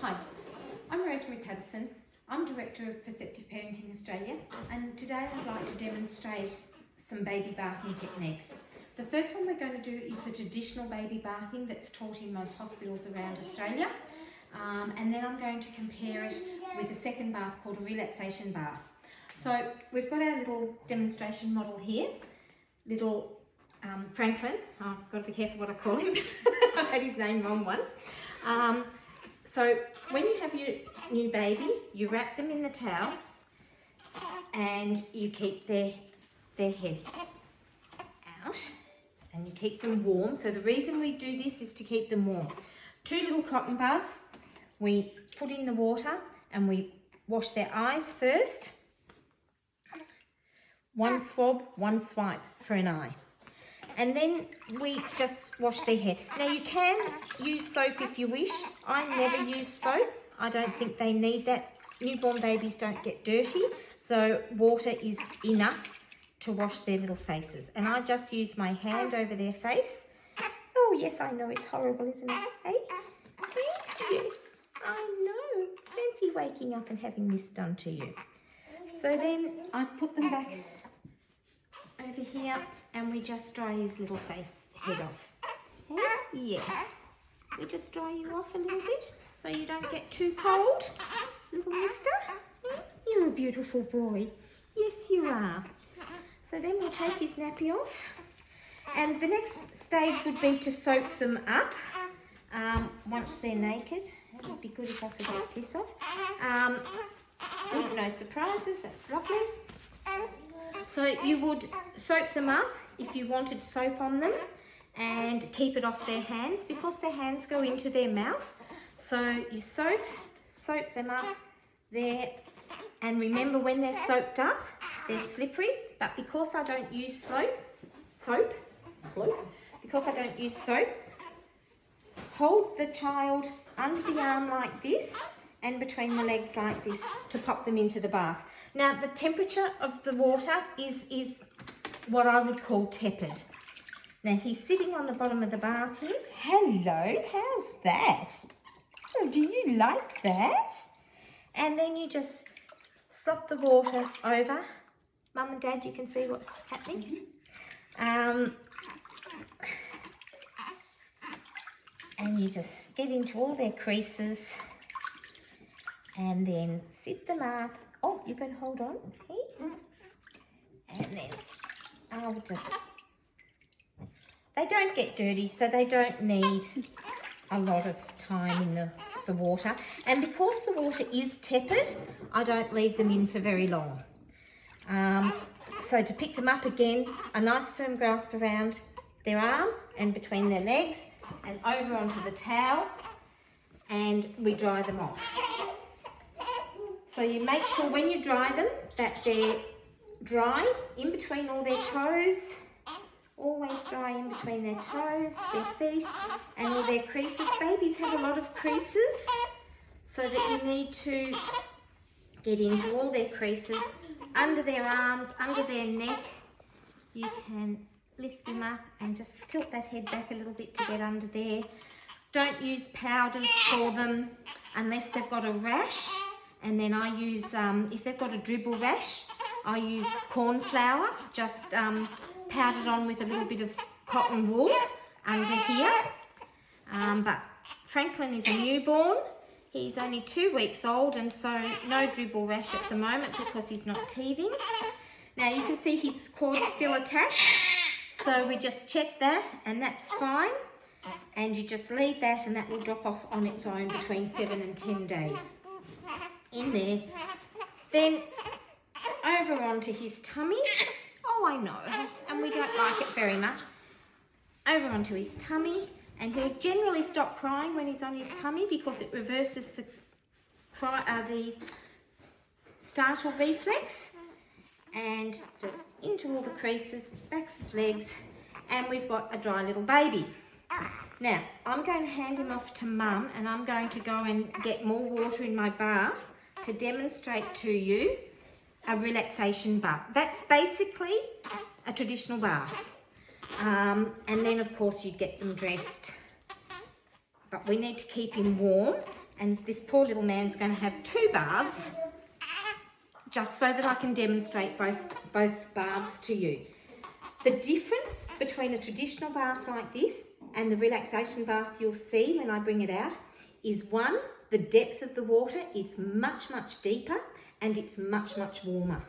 Hi, I'm Rosemary Patterson. I'm Director of Perceptive Parenting Australia, and today I'd like to demonstrate some baby bathing techniques. The first one we're going to do is the traditional baby bathing that's taught in most hospitals around Australia, and then I'm going to compare it with a second bath called a relaxation bath. So we've got our little demonstration model here, little Franklin. Oh, I've got to be careful what I call him. I've had his name wrong once. So when you have your new baby, you wrap them in the towel and you keep their heads out and you keep them warm. So the reason we do this is to keep them warm. 2 little cotton buds we put in the water and we wash their eyes first. 1 swab, 1 swipe for an eye. And then we just wash their head. Now you can use soap if you wish. I never use soap. I don't think they need that. Newborn babies don't get dirty, so water is enough to wash their little faces. And I just use my hand over their face. Oh yes, I know, it's horrible, isn't it? Hey? Yes, I know. Fancy waking up and having this done to you. So then I put them back over here and we just dry his little head off. Okay? Yes. We just dry you off a little bit so you don't get too cold, little mister. You're a beautiful boy. Yes, you are. So then we'll take his nappy off. And the next stage would be to soak them up once they're naked. It would be good if I could get this off. No surprises, that's lovely. So you would soak them up if you wanted soap on them and keep it off their hands because their hands go into their mouth. So you soak them up there, and remember when they're soaked up, they're slippery, but because I don't use soap, hold the child under the arm like this and between the legs like this to pop them into the bath. Now the temperature of the water is what I would call tepid. Now he's sitting on the bottom of the bath here. Hello, how's that? Oh, do you like that? And then you just slop the water over. Mum and Dad, you can see what's happening. And you just get into all their creases and then sit them up. Oh, you can hold on, okay? And then I would just... They don't get dirty, so they don't need a lot of time in the water. And because the water is tepid, I don't leave them in for very long. So to pick them up again, a nice firm grasp around their arm and between their legs and over onto the towel, and we dry them off. So you make sure when you dry them that they're dry in between all their toes. Always dry in between their toes, their feet and all their creases. Babies have a lot of creases, so that you need to get into all their creases, under their arms, under their neck. You can lift them up and just tilt that head back a little bit to get under there. Don't use powders for them unless they've got a rash. And then I use, if they've got a dribble rash, I use corn flour, just powdered on with a little bit of cotton wool under here. But Franklin is a newborn. He's only 2 weeks old, and so no dribble rash at the moment because he's not teething. Now you can see his cord's still attached, so we just check that and that's fine. And you just leave that and that will drop off on its own between 7 and 10 days. In there. Then over onto his tummy. Oh, I know, and we don't like it very much. Over onto his tummy, and he'll generally stop crying when he's on his tummy because it reverses the startle reflex. And just into all the creases, backs of legs, and we've got a dry little baby. Now, I'm going to hand him off to Mum, and I'm going to go and get more water in my bath to demonstrate to you a relaxation bath. That's basically a traditional bath. And then, of course, you get them dressed. But we need to keep him warm And this poor little man's going to have 2 baths, just so that I can demonstrate both baths to you. The difference between a traditional bath like this and the relaxation bath you'll see when I bring it out is, one, the depth of the water. It's much, much deeper and it's much, much warmer.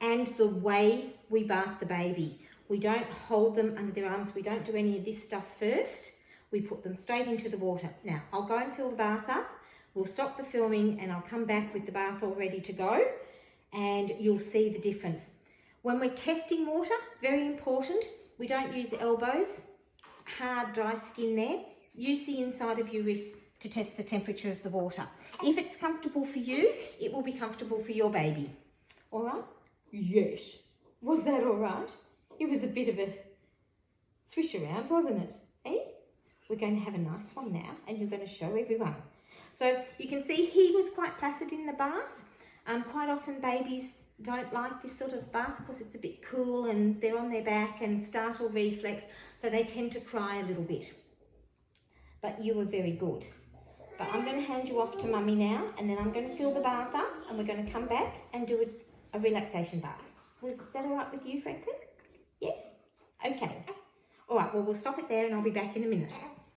And the way we bath the baby. We don't hold them under their arms. We don't do any of this stuff first. We put them straight into the water. Now, I'll go and fill the bath up. We'll stop the filming and I'll come back with the bath all ready to go, and you'll see the difference. When we're testing water, very important, we don't use elbows, hard, dry skin there. Use the inside of your wrist to test the temperature of the water. If it's comfortable for you, it will be comfortable for your baby. All right? Yes. Was that all right? It was a bit of a swish around, wasn't it? Eh? We're going to have a nice one now, and you're going to show everyone. So you can see he was quite placid in the bath. Quite often babies don't like this sort of bath because it's a bit cool and they're on their back and startle reflex, so they tend to cry a little bit. But you were very good. But I'm going to hand you off to Mummy now, and then I'm going to fill the bath up and we're going to come back and do a relaxation bath. Is that all right with you, Franklin? Yes? Okay. All right, well, we'll stop it there and I'll be back in a minute.